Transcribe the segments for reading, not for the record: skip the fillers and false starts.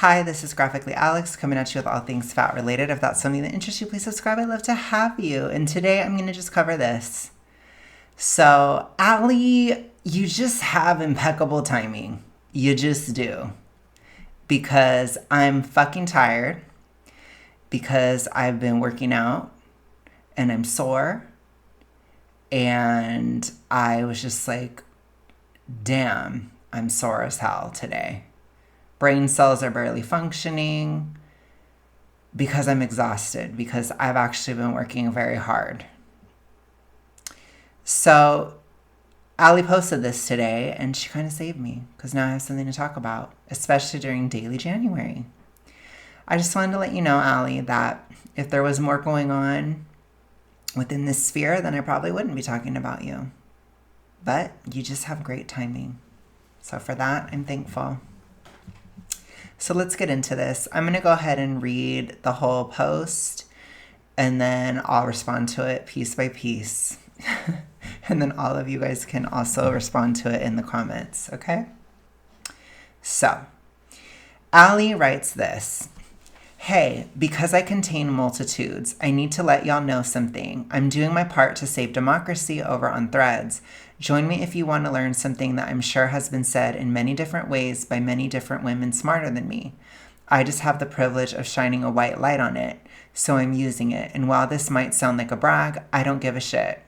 Hi, this is Graphically Alex coming at you with all things fat related. If that's something that interests you, please subscribe. I'd love to have you. And today I'm going to just cover this. So, Allie, you just have impeccable timing. You just do. Because I'm fucking tired. Because I've been working out and I'm sore. And I was just like, damn, I'm sore as hell today. Brain cells are barely functioning because I'm exhausted, because I've actually been working very hard. So Allie posted this today and she kind of saved me because now I have something to talk about, especially during Daily January. I just wanted to let you know, Allie, that if there was more going on within this sphere, then I probably wouldn't be talking about you. But you just have great timing. So for that, I'm thankful. So let's get into this. I'm going to go ahead and read the whole post, and then I'll respond to it piece by piece. And then all of you guys can also respond to it in the comments, okay? So, Allie writes this. Hey, because I contain multitudes, I need to let y'all know something. I'm doing my part to save democracy over on Threads. Join me if you want to learn something that I'm sure has been said in many different ways by many different women smarter than me. I just have the privilege of shining a white light on it, so I'm using it. And while this might sound like a brag, I don't give a shit.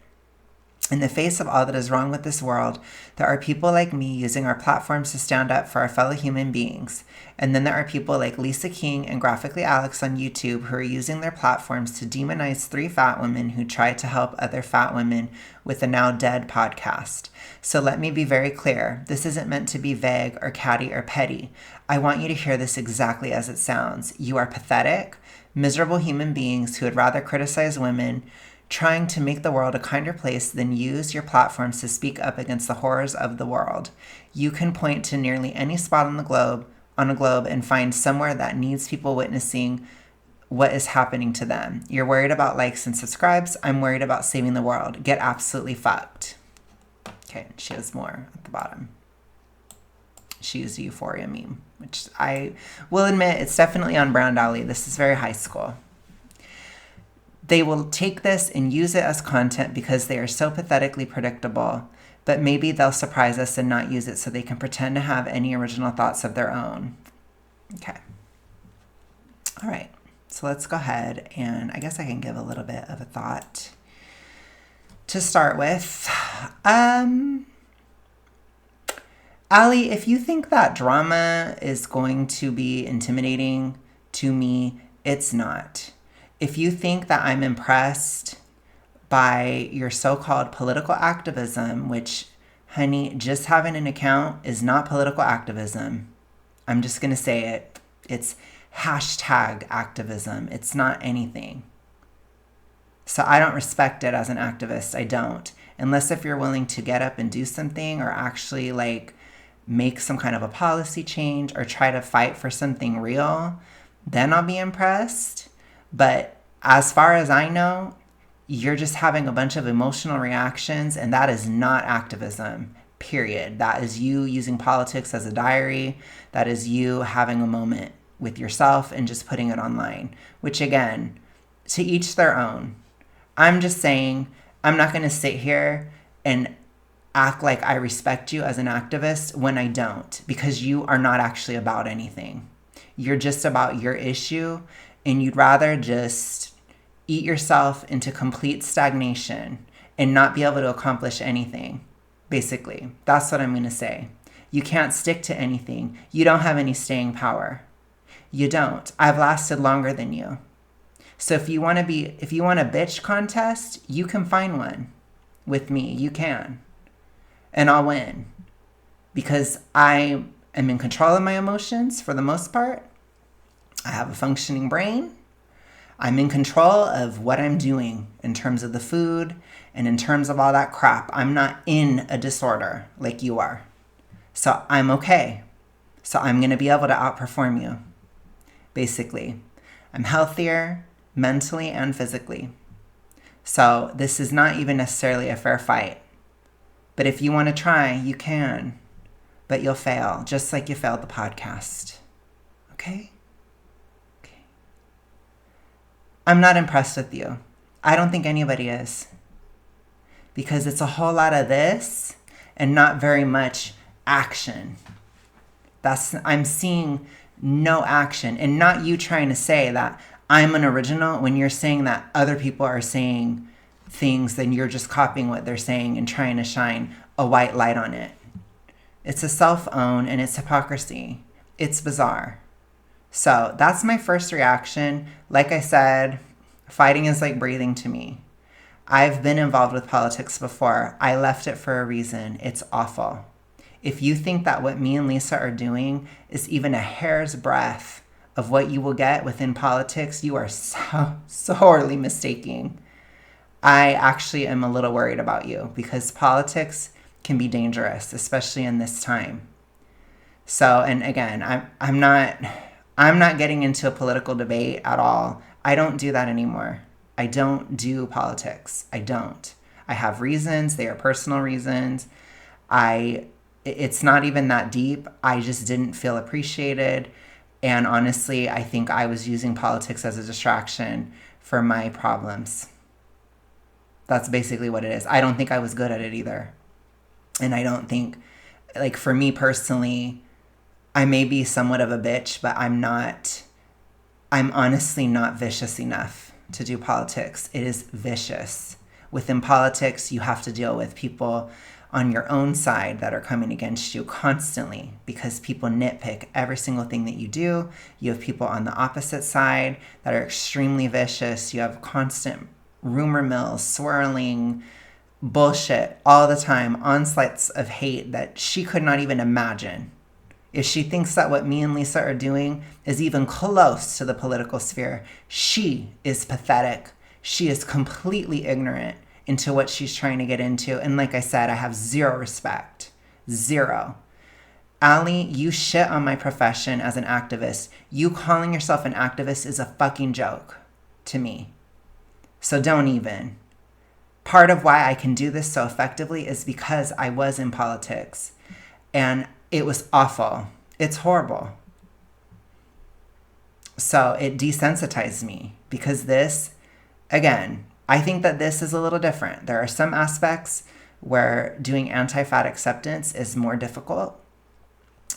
In the face of all that is wrong with this world, there are people like me using our platforms to stand up for our fellow human beings. And then there are people like Lisa King and Graphically Alex on YouTube who are using their platforms to demonize 3 fat women who tried to help other fat women with a now dead podcast. So let me be very clear. This isn't meant to be vague or catty or petty. I want you to hear this exactly as it sounds. You are pathetic, miserable human beings who would rather criticize women trying to make the world a kinder place than use your platforms to speak up against the horrors of the world. You can point to nearly any spot on a globe and find somewhere that needs people witnessing what is happening to them. You're worried about likes and subscribes. I'm worried about saving the world. Get absolutely fucked. Okay, she has more at the bottom. She used a Euphoria meme, which I will admit it's definitely on brand, Allie. This is very high school. They will take this and use it as content because they are so pathetically predictable, but maybe they'll surprise us and not use it so they can pretend to have any original thoughts of their own. Okay. All right. So let's go ahead and I guess I can give a little bit of a thought to start with. Allie, if you think that drama is going to be intimidating to me, it's not. If you think that I'm impressed by your so-called political activism, which, honey, just having an account is not political activism. I'm just going to say it. It's hashtag activism. It's not anything. So I don't respect it as an activist. I don't. Unless if you're willing to get up and do something or actually like make some kind of a policy change or try to fight for something real, then I'll be impressed. But as far as I know, you're just having a bunch of emotional reactions, and that is not activism, period. That is you using politics as a diary. That is you having a moment with yourself and just putting it online, which again, to each their own. I'm just saying, I'm not going to sit here and act like I respect you as an activist when I don't, because you are not actually about anything. You're just about your issue, and you'd rather just eat yourself into complete stagnation and not be able to accomplish anything. Basically, that's what I'm going to say. You can't stick to anything. You don't have any staying power. You don't. I've lasted longer than you. So if you want a bitch contest, you can find one with me. You can. And I'll win. Because I am in control of my emotions for the most part. I have a functioning brain. I'm in control of what I'm doing in terms of the food and in terms of all that crap. I'm not in a disorder like you are. So I'm okay. So I'm going to be able to outperform you. Basically, I'm healthier mentally and physically. So this is not even necessarily a fair fight. But if you want to try, you can. But you'll fail, just like you failed the podcast. Okay? Okay. I'm not impressed with you. I don't think anybody is. Because it's a whole lot of this and not very much action. I'm seeing no action, and not you trying to say that I'm an original when you're saying that other people are saying things, then you're just copying what they're saying and trying to shine a white light on it. It's a self-own and it's hypocrisy. It's bizarre. So that's my first reaction. Like I said, fighting is like breathing to me. I've been involved with politics before. I left it for a reason. It's awful. If you think that what me and Lisa are doing is even a hair's breadth of what you will get within politics, you are so sorely mistaken. I actually am a little worried about you because politics can be dangerous, especially in this time. So, and again, I'm not getting into a political debate at all. I don't do that anymore. I don't do politics. I don't. I have reasons. They are personal reasons. It's not even that deep. I just didn't feel appreciated. And honestly, I think I was using politics as a distraction for my problems. That's basically what it is. I don't think I was good at it either. And I don't think, like, for me personally, I may be somewhat of a bitch, but I'm honestly not vicious enough to do politics. It is vicious. Within politics, you have to deal with people on your own side that are coming against you constantly because people nitpick every single thing that you do. You have people on the opposite side that are extremely vicious. You have constant rumor mills, swirling bullshit all the time, onslaughts of hate that she could not even imagine. If she thinks that what me and Lisa are doing is even close to the political sphere, she is pathetic. She is completely ignorant into what she's trying to get into. And like I said, I have zero respect. Zero. Allie, you shit on my profession as an activist. You calling yourself an activist is a fucking joke to me. So don't even. Part of why I can do this so effectively is because I was in politics. And it was awful. It's horrible. So it desensitized me because this, again, I think that this is a little different. There are some aspects where doing anti-fat acceptance is more difficult.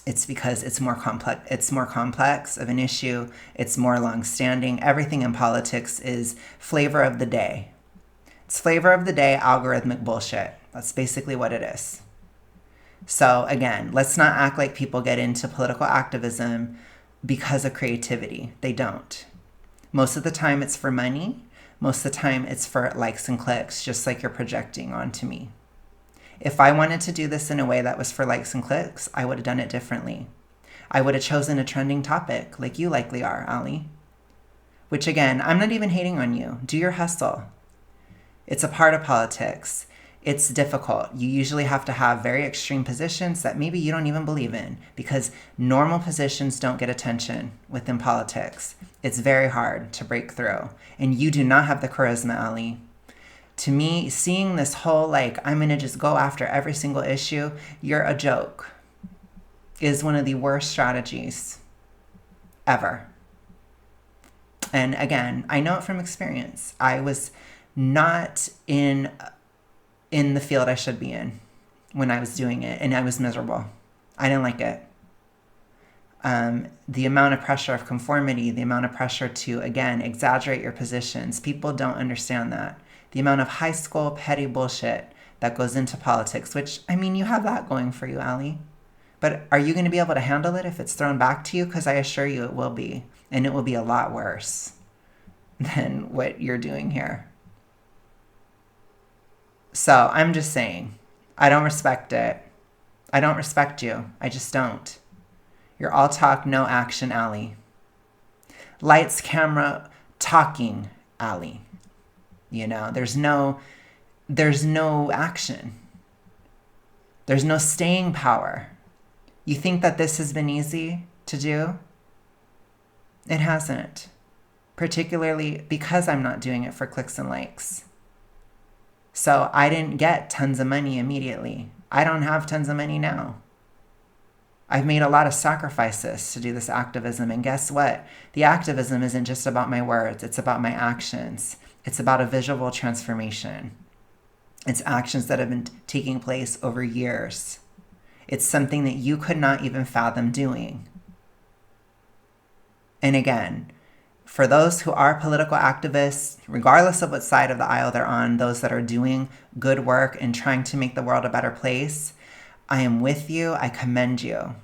It's because it's more complex of an issue. It's more long-standing. Everything in politics is flavor of the day. It's flavor of the day, algorithmic bullshit. That's basically what it is. So again, let's not act like people get into political activism because of creativity. They don't. Most of the time it's for money. Most of the time it's for likes and clicks, just like you're projecting onto me. If I wanted to do this in a way that was for likes and clicks, I would have done it differently. I would have chosen a trending topic like you likely are, Allie. Which again, I'm not even hating on you. Do your hustle. It's a part of politics. It's difficult. You usually have to have very extreme positions that maybe you don't even believe in because normal positions don't get attention within politics. It's very hard to break through. And you do not have the charisma, Allie. To me, seeing this whole, like, I'm going to just go after every single issue, you're a joke, is one of the worst strategies ever. And again, I know it from experience. I was not in the field I should be in when I was doing it, and I was miserable. I didn't like it. The amount of pressure of conformity, the amount of pressure to, again, exaggerate your positions, people don't understand that. The amount of high school petty bullshit that goes into politics, which, I mean, you have that going for you, Allie. But are you going to be able to handle it if it's thrown back to you? Because I assure you it will be. And it will be a lot worse than what you're doing here. So I'm just saying, I don't respect it. I don't respect you. I just don't. You're all talk, no action, Allie. Lights, camera, talking, Allie. You know, there's no action. There's no staying power. You think that this has been easy to do? It hasn't. Particularly because I'm not doing it for clicks and likes. So I didn't get tons of money immediately. I don't have tons of money now. I've made a lot of sacrifices to do this activism. And guess what? The activism isn't just about my words. It's about my actions. It's about a visual transformation. It's actions that have been taking place over years. It's something that you could not even fathom doing. And again, for those who are political activists, regardless of what side of the aisle they're on, those that are doing good work and trying to make the world a better place, I am with you. I commend you.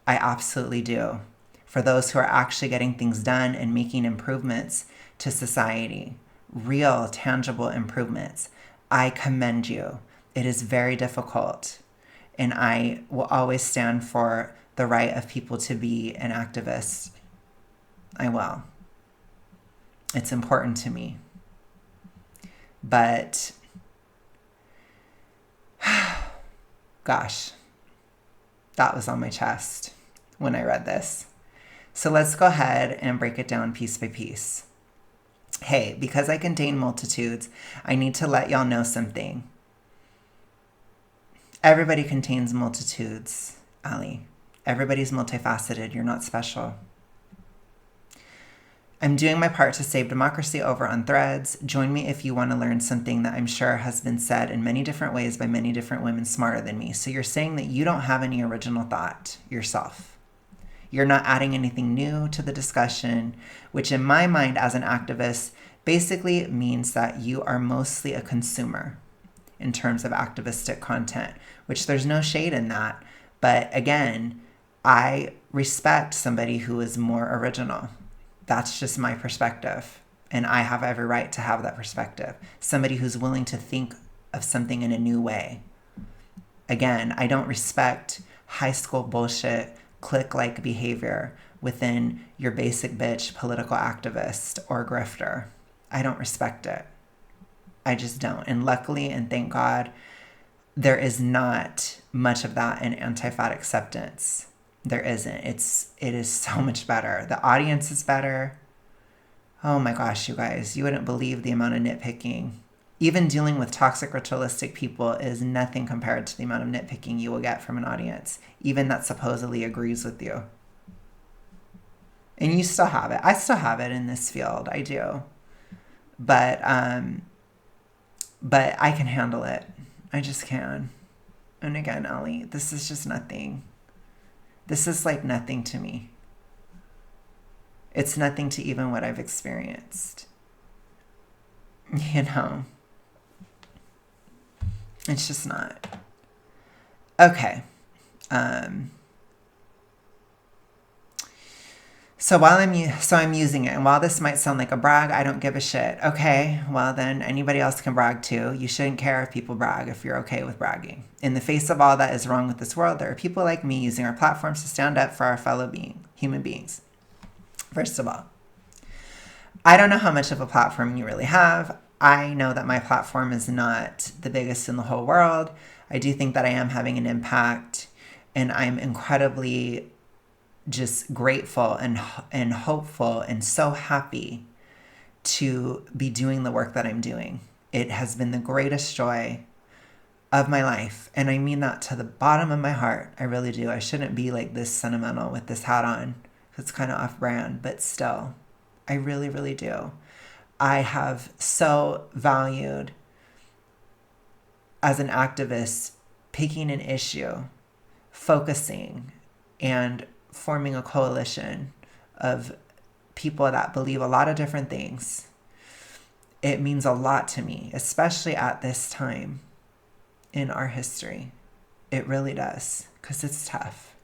I absolutely do. For those who are actually getting things done and making improvements to society, real, tangible improvements, I commend you. It is very difficult. And I will always stand for the right of people to be an activist. I will. It's important to me. But, gosh, that was on my chest when I read this. So let's go ahead and break it down piece by piece. Hey, because I contain multitudes, I need to let y'all know something. Everybody contains multitudes, Ali. Everybody's multifaceted. You're not special. I'm doing my part to save democracy over on Threads. Join me if you want to learn something that I'm sure has been said in many different ways by many different women smarter than me. So you're saying that you don't have any original thought yourself. You're not adding anything new to the discussion, which in my mind as an activist basically means that you are mostly a consumer in terms of activistic content, which there's no shade in that. But again, I respect somebody who is more original. That's just my perspective. And I have every right to have that perspective. Somebody who's willing to think of something in a new way. Again, I don't respect high school bullshit, clique-like behavior within your basic bitch political activist or grifter. I don't respect it. I just don't. And luckily, and thank God, there is not much of that in anti-fat acceptance. There isn't. It is so much better. The audience is better. Oh my gosh, you guys, you wouldn't believe the amount of nitpicking. Even dealing with toxic ritualistic people is nothing compared to the amount of nitpicking you will get from an audience, even that supposedly agrees with you. And you still have it. I still have it in this field. I do. But I can handle it. I just can. And again, Ali, this is just nothing. This is like nothing to me. It's nothing to even what I've experienced. You know, it's just not. Okay. So I'm using it, and while this might sound like a brag, I don't give a shit. Okay, well then anybody else can brag too. You shouldn't care if people brag if you're okay with bragging. In the face of all that is wrong with this world, there are people like me using our platforms to stand up for our fellow human beings. First of all, I don't know how much of a platform you really have. I know that my platform is not the biggest in the whole world. I do think that I am having an impact, and I'm incredibly just grateful and hopeful and so happy to be doing the work that I'm doing. It has been the greatest joy of my life. And I mean that to the bottom of my heart. I really do. I shouldn't be like this sentimental with this hat on. It's kind of off brand, but still, I really, really do. I have so valued as an activist, picking an issue, focusing, and forming a coalition of people that believe a lot of different things. It means a lot to me, especially at this time in our history. It really does, because it's tough.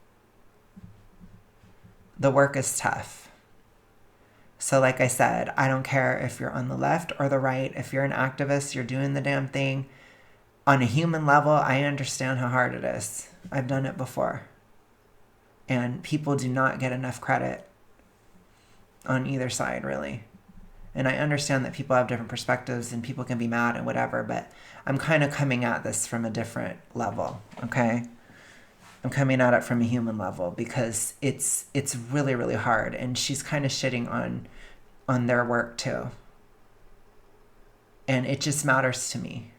The work is tough. So like I said, I don't care if you're on the left or the right. If you're an activist, you're doing the damn thing. On a human level, I understand how hard it is. I've done it before. And people do not get enough credit on either side, really. And I understand that people have different perspectives and people can be mad and whatever, but I'm kind of coming at this from a different level, okay? I'm coming at it from a human level because it's really, really hard. And she's kind of shitting on their work too. And it just matters to me.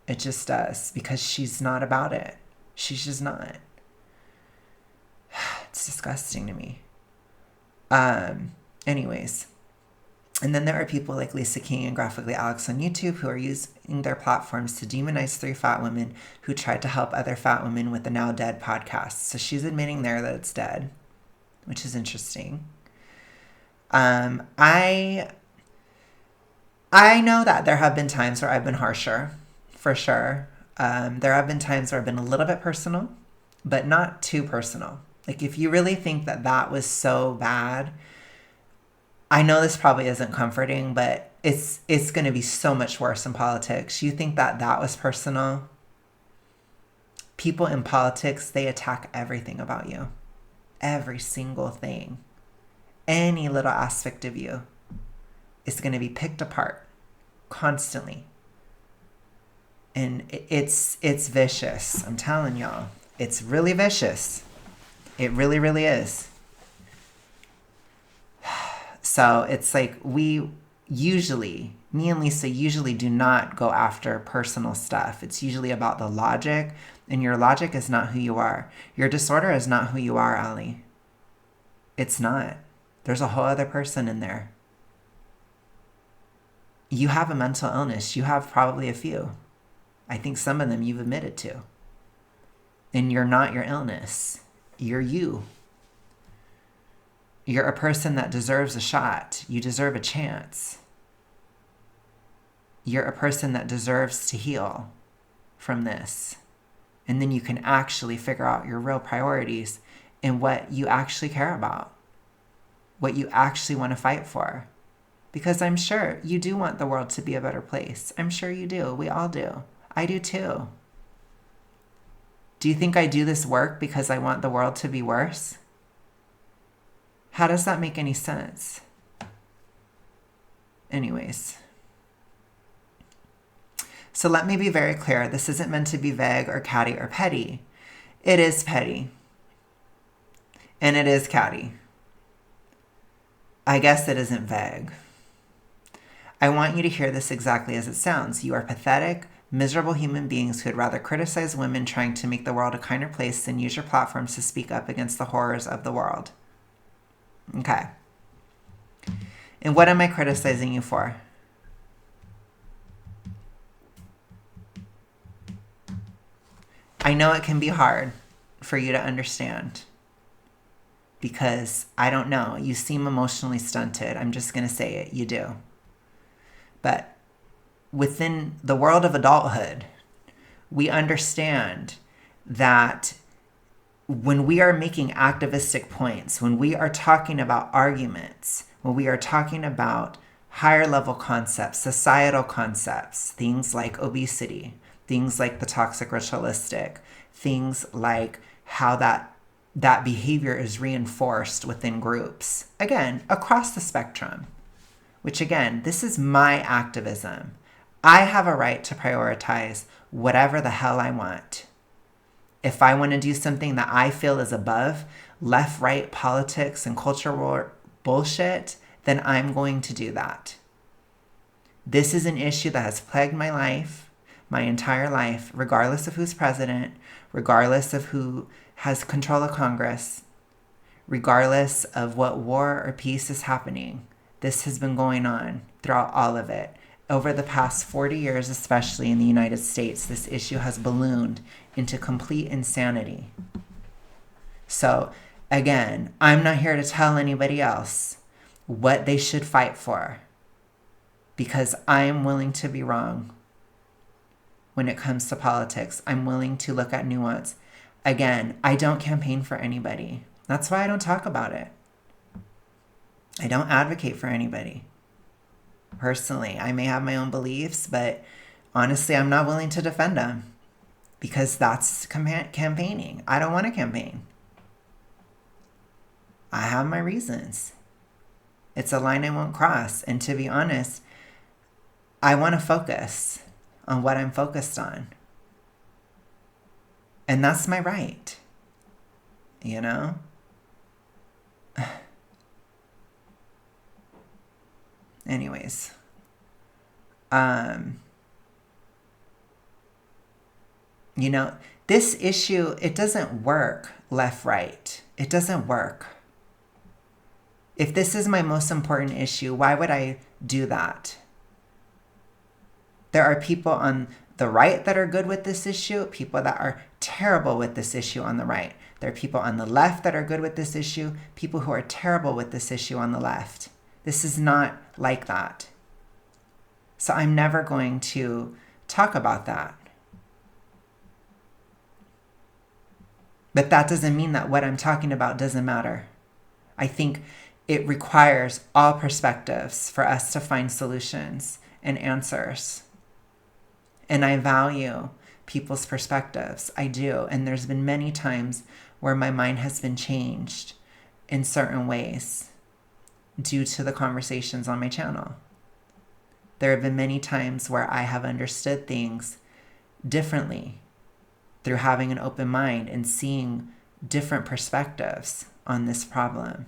It just does, because she's not about it. She's just not. It's disgusting to me. Anyways. And then there are people like Lisa King and Graphically Alex on YouTube who are using their platforms to demonize 3 fat women who tried to help other fat women with the now dead podcast. So she's admitting there that it's dead, which is interesting. I know that there have been times where I've been harsher, for sure. There have been times where I've been a little bit personal, but not too personal. Like, if you really think that that was so bad, I know this probably isn't comforting, but it's going to be so much worse in politics. You think that that was personal? People in politics, they attack everything about you. Every single thing. Any little aspect of you is going to be picked apart constantly. And it's vicious. I'm telling y'all. It's really vicious. It really, really is. So it's like we usually, me and Lisa usually do not go after personal stuff. It's usually about the logic, and your logic is not who you are. Your disorder is not who you are, Allie. It's not. There's a whole other person in there. You have a mental illness. You have probably a few. I think some of them you've admitted to. And you're not your illness. You're you. You're a person that deserves a shot. You deserve a chance. You're a person that deserves to heal from this. And then you can actually figure out your real priorities and what you actually care about. What you actually want to fight for. Because I'm sure you do want the world to be a better place. I'm sure you do. We all do. I do too. Do you think I do this work because I want the world to be worse? How does that make any sense? Anyways. So let me be very clear. This isn't meant to be vague or catty or petty. It is petty. And it is catty. I guess it isn't vague. I want you to hear this exactly as it sounds. You are pathetic, miserable human beings who would rather criticize women trying to make the world a kinder place than use your platforms to speak up against the horrors of the world. Okay. And what am I criticizing you for? I know it can be hard for you to understand because I don't know. You seem emotionally stunted. I'm just going to say it. You do. But within the world of adulthood, we understand that when we are making activistic points, when we are talking about arguments, when we are talking about higher level concepts, societal concepts, things like obesity, things like the toxic ritualistic, things like how that behavior is reinforced within groups, again, across the spectrum, which again, this is my activism. I have a right to prioritize whatever the hell I want. If I want to do something that I feel is above left-right politics and culture war bullshit, then I'm going to do that. This is an issue that has plagued my life, my entire life, regardless of who's president, regardless of who has control of Congress, regardless of what war or peace is happening. This has been going on throughout all of it. Over the past 40 years, especially in the United States, this issue has ballooned into complete insanity. So, again, I'm not here to tell anybody else what they should fight for because I'm willing to be wrong when it comes to politics. I'm willing to look at nuance. Again, I don't campaign for anybody. That's why I don't talk about it. I don't advocate for anybody. Personally, I may have my own beliefs, but honestly, I'm not willing to defend them because that's campaigning. I don't want to campaign. I have my reasons. It's a line I won't cross. And to be honest, I want to focus on what I'm focused on. And that's my right. You know? Anyways. You know, this issue, it doesn't work left-right. It doesn't work. If this is my most important issue, why would I do that? There are people on the right that are good with this issue, people that are terrible with this issue on the right. There are people on the left that are good with this issue, people who are terrible with this issue on the left. This is not like that. So I'm never going to talk about that. But that doesn't mean that what I'm talking about doesn't matter. I think it requires all perspectives for us to find solutions and answers. And I value people's perspectives. I do. And there's been many times where my mind has been changed in certain ways due to the conversations on my channel. There have been many times where I have understood things differently through having an open mind and seeing different perspectives on this problem.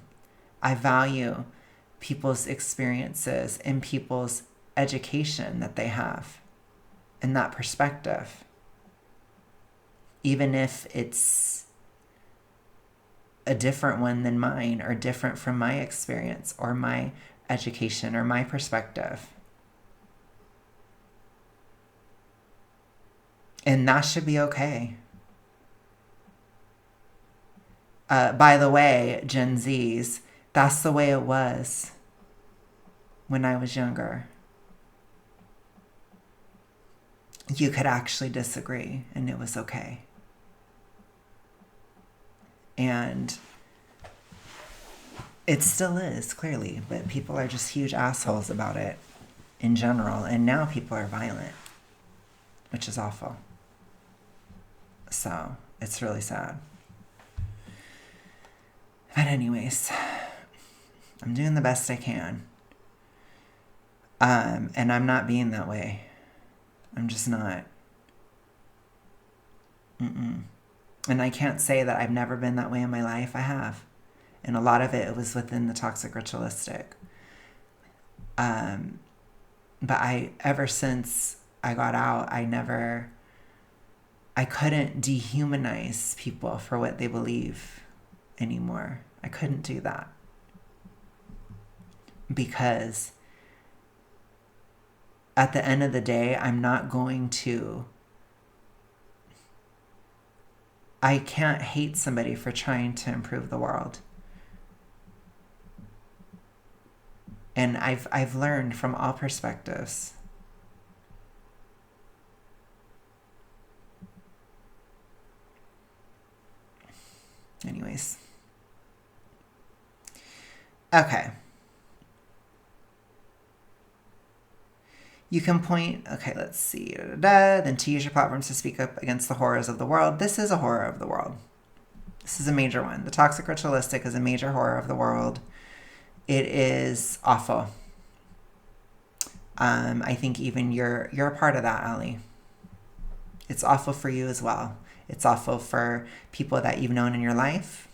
I value people's experiences and people's education that they have and that perspective. Even if it's a different one than mine or different from my experience or my education or my perspective. And that should be okay. By the way, Gen Zs, that's the way it was when I was younger. You could actually disagree, and it was okay. And it still is, clearly, but people are just huge assholes about it in general. And now people are violent, which is awful. So it's really sad. But anyways, I'm doing the best I can. And I'm not being that way. I'm just not. And I can't say that I've never been that way in my life. I have. And a lot of it was within the toxic ritualistic. But ever since I got out, I couldn't dehumanize people for what they believe anymore. I couldn't do that. Because at the end of the day, I can't hate somebody for trying to improve the world. And I've learned from all perspectives. Anyways. Okay. You can point, okay, let's see, then to use your platforms to speak up against the horrors of the world. This is a horror of the world. This is a major one. The toxic ritualistic is a major horror of the world. It is awful. I think even you're a part of that, Allie. It's awful for you as well. It's awful for people that you've known in your life.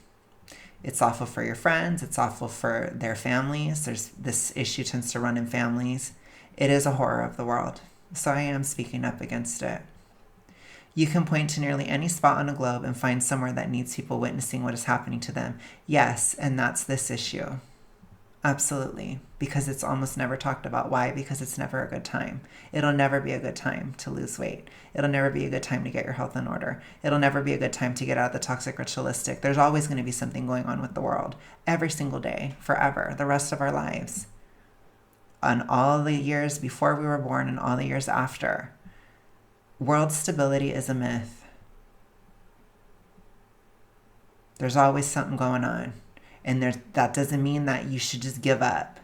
It's awful for your friends. It's awful for their families. This issue tends to run in families. It is a horror of the world. So I am speaking up against it. You can point to nearly any spot on a globe and find somewhere that needs people witnessing what is happening to them. Yes, and that's this issue. Absolutely. Because it's almost never talked about. Why? Because it's never a good time. It'll never be a good time to lose weight. It'll never be a good time to get your health in order. It'll never be a good time to get out of the toxic ritualistic. There's always going to be something going on with the world. Every single day. Forever. The rest of our lives. On all the years before we were born and all the years after. World stability is a myth. There's always something going on. And that doesn't mean that you should just give up.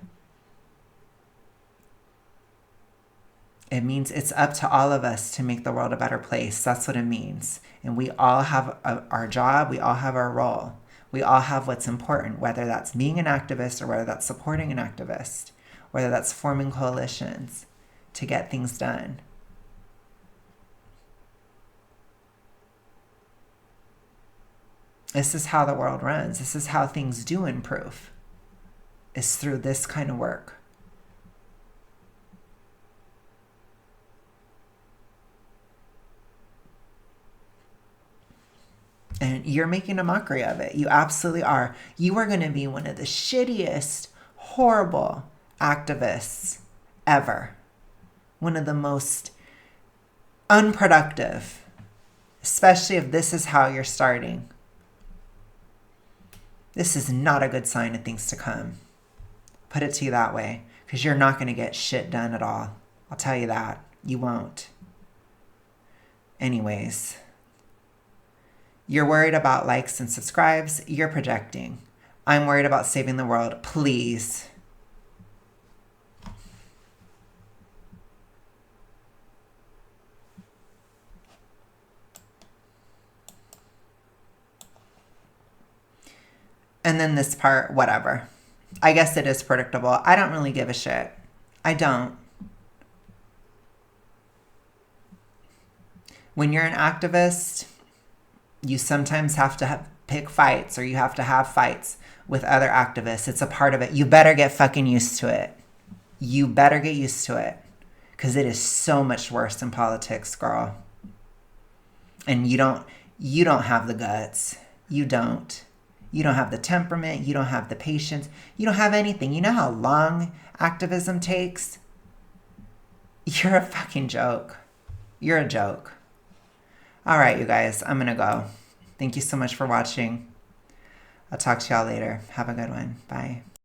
It means it's up to all of us to make the world a better place. That's what it means. And we all have our job. We all have our role. We all have what's important, whether that's being an activist or whether that's supporting an activist, whether that's forming coalitions to get things done. This is how the world runs. This is how things do improve. It's through this kind of work. And And you're making a mockery of it. You absolutely are. You are going to be one of the shittiest, horrible activists ever. One of the most unproductive, especially if this is how you're starting. This is not a good sign of things to come. Put it to you that way, because you're not going to get shit done at all. I'll tell you that. You won't. Anyways, you're worried about likes and subscribes. You're projecting. I'm worried about saving the world. Please. And then this part, whatever. I guess it is predictable. I don't really give a shit. I don't. When you're an activist, you sometimes have to pick fights, or you have to have fights with other activists. It's a part of it. You better get fucking used to it. You better get used to it, because it is so much worse in politics, girl. And you don't have the guts. You don't. You don't have the temperament. You don't have the patience. You don't have anything. You know how long activism takes? You're a fucking joke. You're a joke. All right, you guys, I'm going to go. Thank you so much for watching. I'll talk to y'all later. Have a good one. Bye.